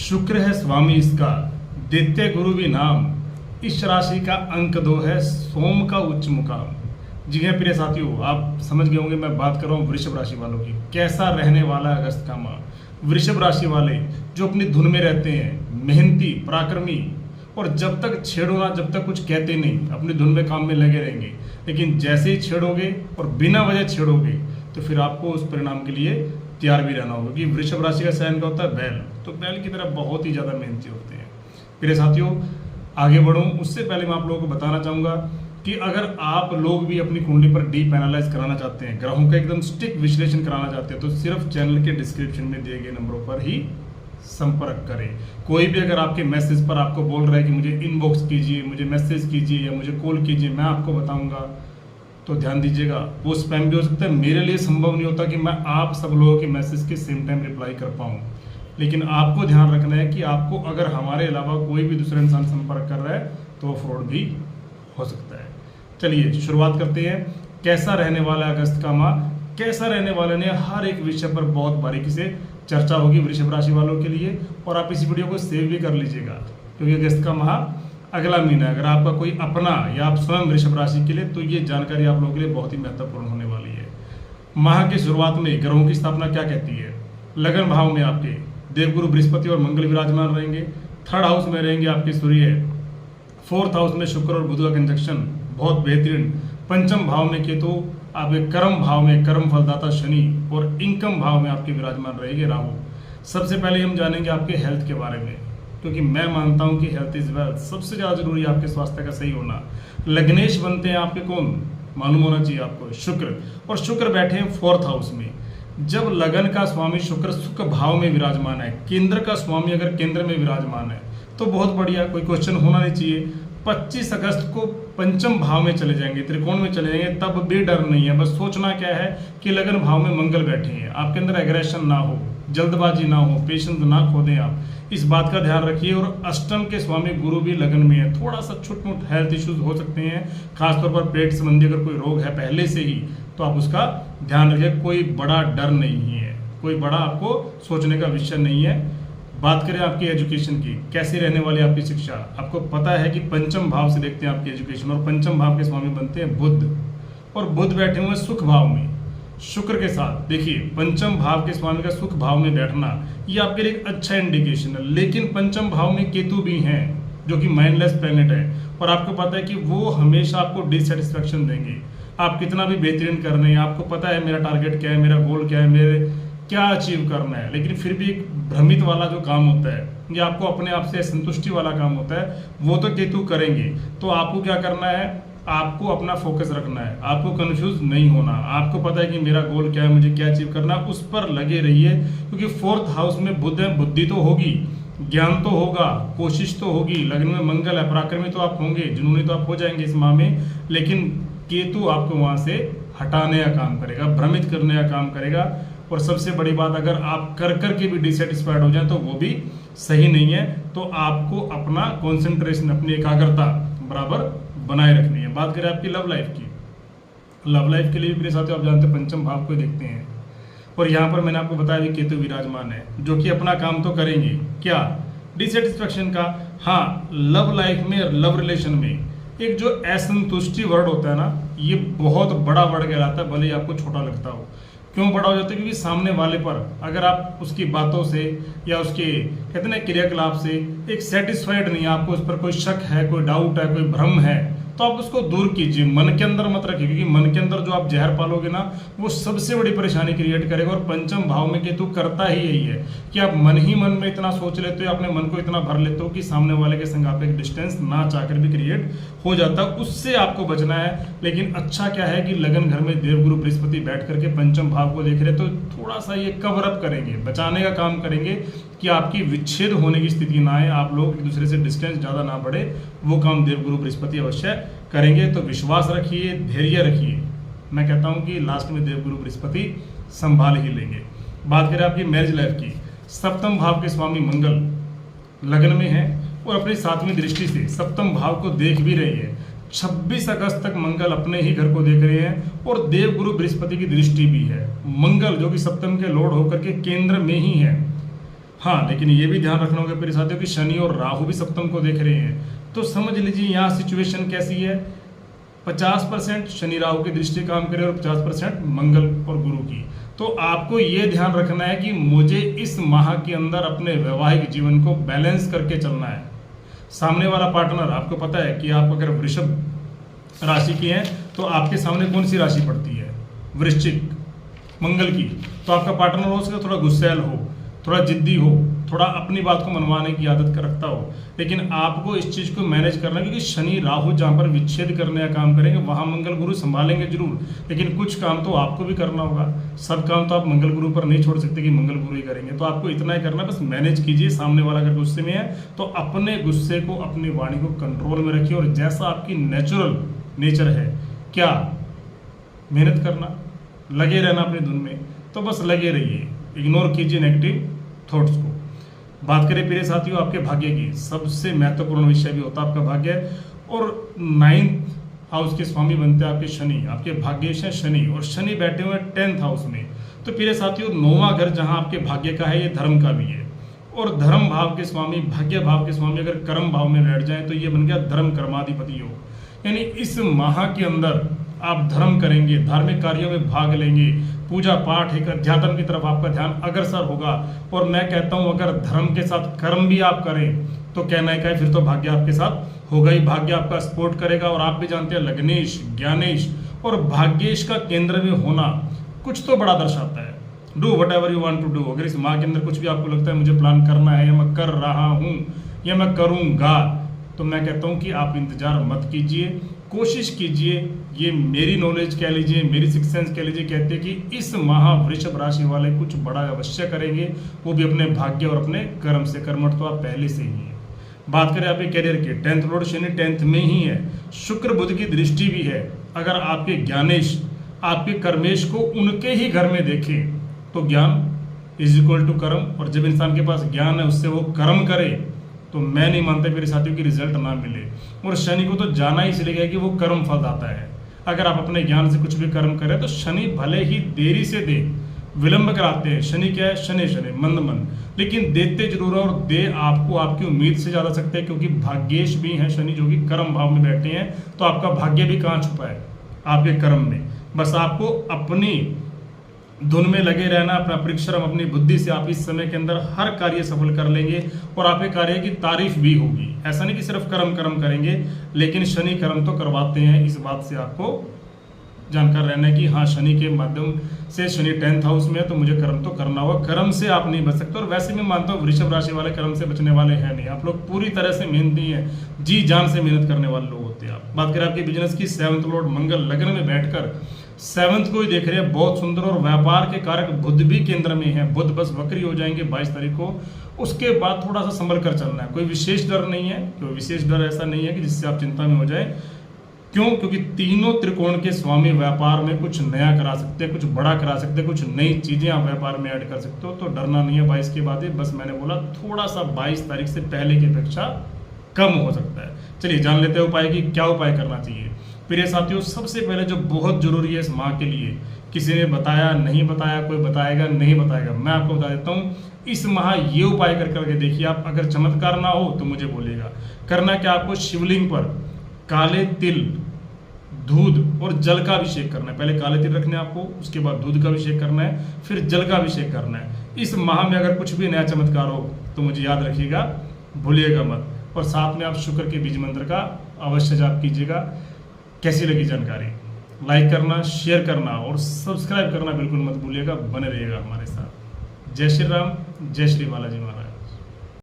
शुक्र है स्वामी इसका, दैत्य गुरु भी नाम। इस राशि का अंक 2 है, सोम का उच्च मुकाम। जी हाँ प्रिय साथियों, आप समझ गए होंगे मैं बात कर रहा हूँ वृषभ राशि वालों की। कैसा रहने वाला है अगस्त का माह। वृषभ राशि वाले जो अपनी धुन में रहते हैं, मेहनती, पराक्रमी, और जब तक छेड़ो ना, जब तक कुछ कहते नहीं, अपनी धुन में काम में लगे रहेंगे। लेकिन जैसे ही छेड़ोगे और बिना वजह छेड़ोगे तो फिर आपको उस परिणाम के लिए तैयार भी रहना होगा। कि वृषभ राशि का साइन क्या होता है? बैल। तो बैल की तरह बहुत ही ज़्यादा मेहनती होते हैं। मेरे साथियों, आगे बढ़ूँ उससे पहले मैं आप लोगों को बताना चाहूँगा कि अगर आप लोग भी अपनी कुंडली पर डीप एनालाइज कराना चाहते हैं, ग्रहों का एकदम स्टिक विश्लेषण कराना चाहते हैं, तो सिर्फ चैनल के डिस्क्रिप्शन में दिए गए नंबरों पर ही संपर्क करें। कोई भी अगर आपके मैसेज पर आपको बोल रहा है कि मुझे इनबॉक्स कीजिए, मुझे मैसेज कीजिए या मुझे कॉल कीजिए, मैं आपको बताऊंगा, तो ध्यान दीजिएगा वो स्पैम भी हो सकता है। मेरे लिए संभव नहीं होता कि मैं आप सब लोगों के मैसेज के सेम टाइम रिप्लाई कर पाऊँ। लेकिन आपको ध्यान रखना है कि आपको अगर हमारे अलावा कोई भी दूसरा इंसान संपर्क कर रहा है तो फ्रॉड भी हो सकता है। चलिए शुरुआत करते हैं। कैसा रहने वाला है अगस्त का माह, कैसा रहने वाला ने हर एक विषय पर बहुत बारीकी से चर्चा होगी वृषभ राशि वालों के लिए। और आप इस वीडियो को सेव भी कर लीजिएगा क्योंकि अगस्त का माह अगला महीना है। अगर आपका कोई अपना या आप स्वयं वृषभ राशि के लिए, तो ये जानकारी आप लोगों के लिए बहुत ही महत्वपूर्ण होने वाली है। माह की शुरुआत में ग्रहों की स्थापना क्या कहती है? लगन भाव में आपके देवगुरु बृहस्पति और मंगल विराजमान रहेंगे। थर्ड हाउस में रहेंगे आपके सूर्य। फोर्थ हाउस में शुक्र और बुध का कंजक्शन बहुत बेहतरीन। पंचम भाव में केतु, आपके कर्म भाव में कर्म फलदाता शनि, और इनकम भाव में आपके विराजमान रहेंगे राहु। सबसे पहले हम जानेंगे आपके हेल्थ के बारे में, क्योंकि मैं मानता हूं कि हेल्थ इज वेल्थ। सबसे ज़्यादा जरूरी है आपके स्वास्थ्य का सही होना। लग्नेश बनते हैं आपके कौन? मालूम होना चाहिए आपको, शुक्र। और शुक्र बैठे हैं फोर्थ हाउस में। जब लगन का स्वामी शुक्र सुख भाव में विराजमान है, केंद्र का स्वामी अगर केंद्र में विराजमान है तो बहुत बढ़िया, कोई क्वेश्चन होना नहीं चाहिए। 25 अगस्त को पंचम भाव में चले जाएंगे, त्रिकोण में चले जाएंगे, तब भी डर नहीं है। बस सोचना क्या है कि लगन भाव में मंगल बैठे हैं, आपके अंदर एग्रेशन ना हो, जल्दबाजी ना हो, पेशेंस ना खो दें आप, इस बात का ध्यान रखिए। और अष्टम के स्वामी गुरु भी लगन में है। थोड़ा सा छोट-मोट हेल्थ इश्यूज हो सकते हैं, खासतौर पर पेट संबंधी अगर कोई रोग है पहले से ही, तो आप उसका ध्यान रखिए। कोई बड़ा डर नहीं है, कोई बड़ा आपको सोचने का विषय नहीं है। बात करें आपकी एजुकेशन की, कैसी रहने वाली आपकी शिक्षा। आपको पता है कि पंचम भाव से देखते हैं आपकी एजुकेशन, और पंचम भाव के स्वामी बनते हैं बुध, और बुध बैठे हुए सुख भाव में शुक्र के साथ। देखिए पंचम भाव के स्वामी का सुख भाव में बैठना ये आपके लिए एक अच्छा इंडिकेशन है। लेकिन पंचम भाव में केतु भी हैं जो कि माइंडलेस प्लेनेट है, और आपको पता है कि वो हमेशा आपको डिससेटिस्फैक्शन देंगे। आप कितना भी बेहतरीन कर रहे हैं, आपको पता है मेरा टारगेट क्या है, मेरा गोल क्या है, मेरे क्या अचीव करना है, लेकिन फिर भी एक भ्रमित वाला जो काम होता है, या आपको अपने आप से संतुष्टि वाला काम होता है, वो तो केतु करेंगे। तो आपको क्या करना है? आपको अपना फोकस रखना है, आपको कंफ्यूज नहीं होना। आपको पता है कि मेरा गोल क्या है, मुझे क्या अचीव करना है, उस पर लगे रहिए। क्योंकि फोर्थ हाउस में बुध है, बुद्धि तो होगी, ज्ञान तो होगा, कोशिश तो होगी, लगन में मंगल है, पराक्रमी तो आप होंगे, जुनूनी तो आप हो जाएंगे इस माह में। लेकिन केतु आपको वहां से हटाने का काम करेगा, भ्रमित करने का काम करेगा। और सबसे बड़ी बात, अगर आप कर के भी डिससेटिस्फाइड हो जाए तो वो भी सही नहीं है। तो आपको अपना कंसंट्रेशन, अपनी एकाग्रता बराबर बनाए रखनी है। बात करें आपकी लव लाइफ की, लव लाइफ के लिए भी मेरे साथ आप जानते हैं पंचम भाव को देखते हैं, और यहाँ पर मैंने आपको बताया कि केतु विराजमान है, जो कि अपना काम तो करेंगे। क्या? डिससेटिस्फैक्शन का। हाँ, लव लाइफ में, लव रिलेशन में एक जो असंतुष्टि वर्ड होता है ना, ये बहुत बड़ा वर्ड कहलाता है, भले ही आपको छोटा लगता हो। क्यों बड़ा हो जाता है? क्योंकि सामने वाले पर अगर आप उसकी बातों से या उसके कहते हैं क्रियाकलाप से एक सेटिस्फाइड नहीं है, आपको उस पर कोई शक है, कोई डाउट है, कोई भ्रम है, तो आप उसको दूर कीजिए, मन के अंदर मत रखिए। क्योंकि मन के अंदर जो आप जहर पालोगे ना, वो सबसे बड़ी परेशानी क्रिएट करेगा। और पंचम भाव में केतु करता ही यही है कि आप मन ही मन में इतना सोच लेते हो, अपने मन को इतना भर लेते हो कि सामने वाले के संग आप एक डिस्टेंस ना चाहकर भी क्रिएट हो जाता है। उससे आपको बचना है। लेकिन अच्छा क्या है कि लगन घर में देवगुरु बृहस्पति बैठ करके पंचम भाव को देख रहे, तो थोड़ा सा ये कवर अप करेंगे, बचाने का काम करेंगे कि आपकी विच्छेद होने की स्थिति ना आए, आप लोग एक दूसरे से डिस्टेंस ज़्यादा ना बढ़े। वो काम देवगुरु बृहस्पति अवश्य करेंगे। तो विश्वास रखिए, धैर्य रखिए। मैं कहता हूं कि लास्ट में देवगुरु बृहस्पति संभाल ही लेंगे। बात करें आपकी मैरिज लाइफ की, सप्तम भाव के स्वामी मंगल लगन में है, और अपनी 7वीं दृष्टि से सप्तम भाव को देख भी रही है। 26 अगस्त तक मंगल अपने ही घर को देख रहे हैं, और देवगुरु बृहस्पति की दृष्टि भी है। मंगल जो कि सप्तम के लॉर्ड होकर के केंद्र में ही है, हाँ, लेकिन ये भी ध्यान रखना होगा मेरे साथियों कि शनि और राहु भी सप्तम को देख रहे हैं। तो समझ लीजिए यहाँ सिचुएशन कैसी है, 50% शनि राहु की दृष्टि काम करे और 50% मंगल और गुरु की। तो आपको ये ध्यान रखना है कि मुझे इस माह के अंदर अपने वैवाहिक जीवन को बैलेंस करके चलना है। सामने वाला पार्टनर, आपको पता है कि आप अगर वृषभ राशि के हैं तो आपके सामने कौन सी राशि पड़ती है, वृश्चिक, मंगल की। तो आपका पार्टनर हो सकता थोड़ा गुस्सैल हो, थोड़ा जिद्दी हो, थोड़ा अपनी बात को मनवाने की आदत का रखता हो, लेकिन आपको इस चीज़ को मैनेज करना है क्योंकि शनि राहु जहाँ पर विच्छेद करने का काम करेंगे वहाँ मंगल गुरु संभालेंगे जरूर, लेकिन कुछ काम तो आपको भी करना होगा। सब काम तो आप मंगल गुरु पर नहीं छोड़ सकते कि मंगल गुरु ही करेंगे। तो आपको इतना ही करना है, बस मैनेज कीजिए। सामने वाला अगर गुस्से में है तो अपने गुस्से को, अपनी वाणी को कंट्रोल में रखिए और जैसा आपकी नेचुरल नेचर है, क्या मेहनत करना, लगे रहना अपनी धुन में, तो बस लगे रहिए, इग्नोर कीजिए नेगेटिव थॉट्स को। बात करें प्रिय साथियों आपके भाग्य की, सबसे महत्वपूर्ण विषय भी होता है आपका भाग्य, और 9th हाउस के स्वामी बनते हैं आपके शनि, आपके भाग्येश है शनि, और शनि बैठे हुए हैं 10th हाउस में। तो प्रिय साथियों 9वां घर जहां आपके भाग्य का है ये धर्म का भी है, और धर्म भाव के स्वामी, भाग्य भाव के स्वामी अगर कर्म भाव में बैठ जाए तो ये बन गया धर्म कर्माधिपति योग। यानी इस माह के अंदर आप धर्म करेंगे, धार्मिक कार्यों में भाग लेंगे, पूजा पाठ, एक अध्यात्म की तरफ आपका ध्यान अग्रसर होगा। और मैं कहता हूं अगर धर्म के साथ कर्म भी आप करें तो कहना है फिर तो भाग्य आपके साथ होगा ही, भाग्य आपका सपोर्ट करेगा। और आप भी जानते हैं लग्नेश, ज्ञानेश और भाग्येश का केंद्र में होना कुछ तो बड़ा दर्शाता है। Do whatever you want to do. अगर इस माह के अंदर कुछ भी आपको लगता है मुझे प्लान करना है, या मैं कर रहा हूं, या मैं करूंगा, तो मैं कहता हूं कि आप इंतजार मत कीजिए, कोशिश कीजिए। ये मेरी नॉलेज कह लीजिए, मेरी सिक्स सेंस कह लीजिए, कहते हैं कि इस माह वृषभ राशि वाले कुछ बड़ा अवश्य करेंगे, वो भी अपने भाग्य और अपने कर्म से। कर्मठ तो आप पहले से ही हैं। बात करें आपके करियर की, 10th लॉर्ड शनि 10th में ही है, शुक्र बुध की दृष्टि भी है। अगर आपके ज्ञानेश, आपके कर्मेश को उनके ही घर में देखें तो ज्ञान इज इक्वल टू कर्म, और जब इंसान के पास ज्ञान है उससे वो कर्म करे तो मैं नहीं मानता मेरे साथियों की रिजल्ट ना मिले। और शनि को तो जाना ही इसलिए गया कि वो कर्म फल दाता है। अगर आप अपने ज्ञान से कुछ भी कर्म करें तो शनि भले ही देरी से दे, विलंब कराते हैं। शनि क्या है, शनि शनि मंद मन, लेकिन देते जरूर है, और दे आपको आपकी उम्मीद से ज्यादा सकते हैं, क्योंकि भाग्येश भी हैं शनि जो कि कर्म भाव में बैठे हैं। तो आपका भाग्य भी कहाँ छुपा है, आपके कर्म में। बस आपको अपनी धुन में लगे रहना, अपना परिश्रम, अपनी बुद्धि से आप इस समय के अंदर हर कार्य सफल कर लेंगे, और आपके कार्य की तारीफ भी होगी। ऐसा नहीं कि सिर्फ कर्म कर्म करेंगे, लेकिन शनि कर्म तो करवाते हैं। इस बात से आपको जानकार रहना है कि हाँ, शनि के माध्यम से, शनि 10th हाउस में है तो मुझे कर्म तो करना होगा, कर्म से आप नहीं बच सकते। और वैसे मैं मानता हूँ वृषभ राशि वाले कर्म से बचने वाले हैं नहीं, आप लोग पूरी तरह से मेहनती हैं, जी जान से मेहनत करने वाले लोग होते हैं। आप बात करें आपके बिजनेस की, 7th लॉर्ड मंगल लग्न में बैठकर 7th को ही देख रहे हैं, बहुत सुंदर। और व्यापार के कारक बुध भी केंद्र में है, बुध बस वक्री हो जाएंगे 22 तारीख को। उसके बाद थोड़ा सा संभल कर चलना है, कोई विशेष डर नहीं है, कोई विशेष डर ऐसा नहीं है कि जिससे आप चिंता में हो जाए। क्यों? क्योंकि तीनों त्रिकोण के स्वामी व्यापार में कुछ नया करा सकते हैं, कुछ बड़ा करा सकते हैं, कुछ नई चीजें आप व्यापार में ऐड कर सकते हो। तो डरना नहीं है 22 के बाद ही, बस मैंने बोला थोड़ा सा 22 तारीख से पहले की अपेक्षा कम हो सकता है। चलिए जान लेते हैं उपाय की, क्या उपाय करना चाहिए। प्रिय साथियों सबसे पहले जो बहुत जरूरी है इस माह के लिए, किसी ने बताया नहीं बताया, कोई बताएगा नहीं बताएगा, मैं आपको बता देता हूँ। इस माह ये उपाय करके देखिए आप, अगर चमत्कार ना हो तो मुझे बोलिएगा। करना क्या, आपको शिवलिंग पर काले तिल, दूध और जल का अभिषेक करना है। पहले काले तिल रखने हैं आपको, उसके बाद दूध का अभिषेक करना है, फिर जल का अभिषेक करना है। इस माह में अगर कुछ भी नया चमत्कार हो तो मुझे याद रखिएगा, भूलिएगा मत। और साथ में आप शुक्र के बीज मंत्र का अवश्य जाप कीजिएगा। कैसी लगी जानकारी, लाइक करना, शेयर करना और सब्सक्राइब करना बिल्कुल मत भूलिएगा। बने रहिएगा हमारे साथ। जय श्री राम, जय श्री बालाजी महाराज।